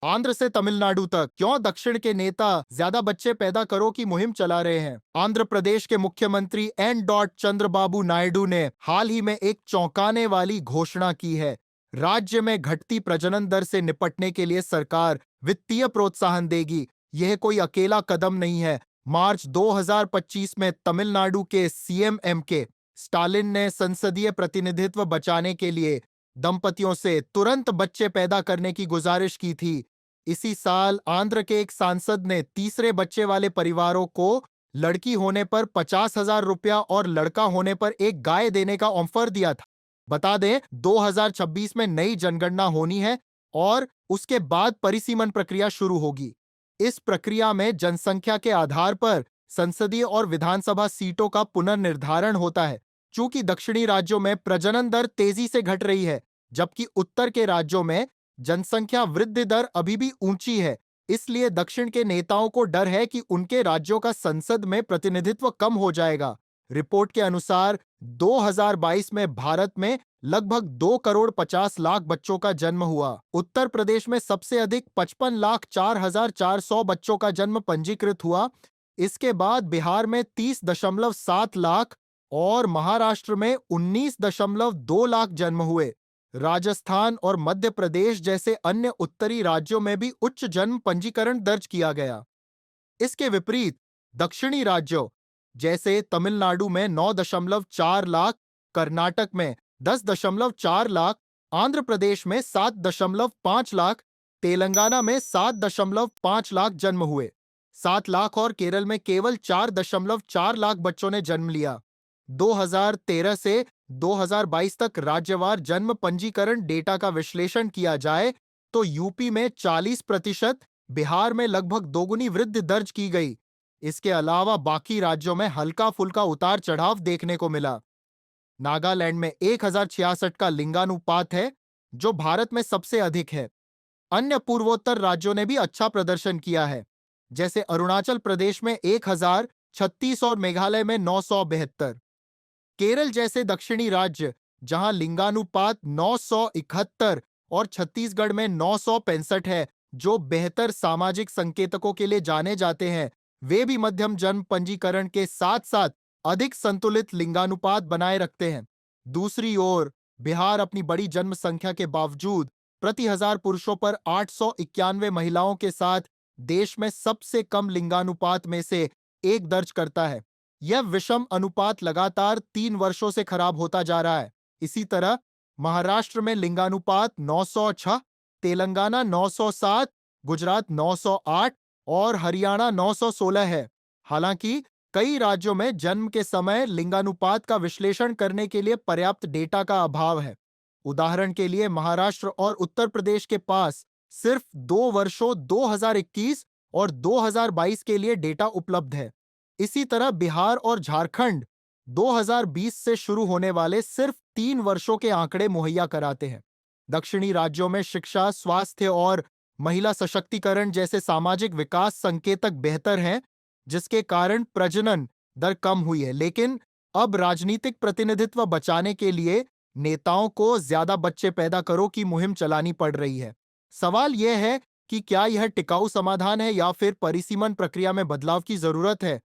आंध्र से तमिलनाडु तक क्यों दक्षिण के नेता ज्यादा बच्चे पैदा करो की मुहिम चला रहे हैं। आंध्र प्रदेश के मुख्यमंत्री एन डॉट चंद्रबाबू नायडू ने हाल ही में एक चौंकाने वाली घोषणा की है। राज्य में घटती प्रजनन दर से निपटने के लिए सरकार वित्तीय प्रोत्साहन देगी। यह कोई अकेला कदम नहीं है। मार्च 2025 में तमिलनाडु के सीएम एमके स्टालिन ने संसदीय प्रतिनिधित्व बचाने के लिए दंपतियों से तुरंत बच्चे पैदा करने की गुजारिश की थी। इसी साल आंध्र के एक सांसद ने तीसरे बच्चे वाले परिवारों को लड़की होने पर 50,000 रुपया और लड़का होने पर एक गाय देने का ऑफर दिया था। बता दें, 2026 में नई जनगणना होनी है और उसके बाद परिसीमन प्रक्रिया शुरू होगी। इस प्रक्रिया में जनसंख्या के आधार पर संसदीय और विधानसभा सीटों का पुनर्निर्धारण होता है। चूंकि दक्षिणी राज्यों में प्रजनन दर तेजी से घट रही है, जबकि उत्तर के राज्यों में जनसंख्या वृद्धि दर अभी भी ऊंची है, इसलिए दक्षिण के नेताओं को डर है कि उनके राज्यों का संसद में प्रतिनिधित्व कम हो जाएगा। रिपोर्ट के अनुसार 2022 में भारत में लगभग 2,50,00,000 बच्चों का जन्म हुआ। उत्तर प्रदेश में सबसे अधिक 55,04,400 बच्चों का जन्म पंजीकृत हुआ। इसके बाद बिहार में 30.7 लाख और महाराष्ट्र में 19.2 लाख जन्म हुए। राजस्थान और मध्य प्रदेश जैसे अन्य उत्तरी राज्यों में भी उच्च जन्म पंजीकरण दर्ज किया गया। इसके विपरीत दक्षिणी राज्यों जैसे तमिलनाडु में 9.4 लाख, कर्नाटक में 10.4 लाख, आंध्र प्रदेश में 7.5 लाख, तेलंगाना में 7.5 लाख जन्म हुए। 7 लाख और केरल में केवल 4.4 लाख बच्चों ने जन्म लिया। 2013 से 2022 तक राज्यवार जन्म पंजीकरण डेटा का विश्लेषण किया जाए तो यूपी में 40%, बिहार में लगभग दोगुनी वृद्धि दर्ज की गई। इसके अलावा बाकी राज्यों में हल्का फुल्का उतार चढ़ाव देखने को मिला। नागालैंड में 1066 का लिंगानुपात है, जो भारत में सबसे अधिक है। अन्य पूर्वोत्तर राज्यों ने भी अच्छा प्रदर्शन किया है, जैसे अरुणाचल प्रदेश में 1000, छत्तीस और मेघालय में 972। केरल जैसे दक्षिणी राज्य जहां लिंगानुपात 971 और छत्तीसगढ़ में 965 है, जो बेहतर सामाजिक संकेतकों के लिए जाने जाते हैं, वे भी मध्यम जन्म पंजीकरण के साथ साथ अधिक संतुलित लिंगानुपात बनाए रखते हैं। दूसरी ओर बिहार अपनी बड़ी जन्म संख्या के बावजूद प्रति हजार पुरुषों पर 891 महिलाओं के साथ देश में सबसे कम लिंगानुपात में से एक दर्ज करता है। यह विषम अनुपात लगातार 3 वर्षों से खराब होता जा रहा है। इसी तरह महाराष्ट्र में लिंगानुपात 906, तेलंगाना 907, गुजरात 908 और हरियाणा 916 है। हालांकि कई राज्यों में जन्म के समय लिंगानुपात का विश्लेषण करने के लिए पर्याप्त डेटा का अभाव है। उदाहरण के लिए महाराष्ट्र और उत्तर प्रदेश के पास सिर्फ 2 वर्षों 2021 और 2022 के लिए डेटा उपलब्ध है। इसी तरह बिहार और झारखंड 2020 से शुरू होने वाले सिर्फ 3 वर्षों के आंकड़े मुहैया कराते हैं। दक्षिणी राज्यों में शिक्षा, स्वास्थ्य और महिला सशक्तिकरण जैसे सामाजिक विकास संकेतक बेहतर हैं, जिसके कारण प्रजनन दर कम हुई है। लेकिन अब राजनीतिक प्रतिनिधित्व बचाने के लिए नेताओं को ज्यादा बच्चे पैदा करो की मुहिम चलानी पड़ रही है। सवाल यह है कि क्या यह टिकाऊ समाधान है या फिर परिसीमन प्रक्रिया में बदलाव की जरूरत है।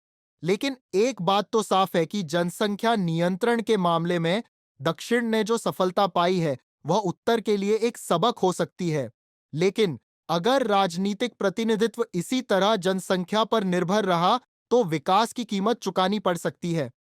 लेकिन एक बात तो साफ है कि जनसंख्या नियंत्रण के मामले में दक्षिण ने जो सफलता पाई है, वह उत्तर के लिए एक सबक हो सकती है। लेकिन अगर राजनीतिक प्रतिनिधित्व इसी तरह जनसंख्या पर निर्भर रहा तो विकास की कीमत चुकानी पड़ सकती है।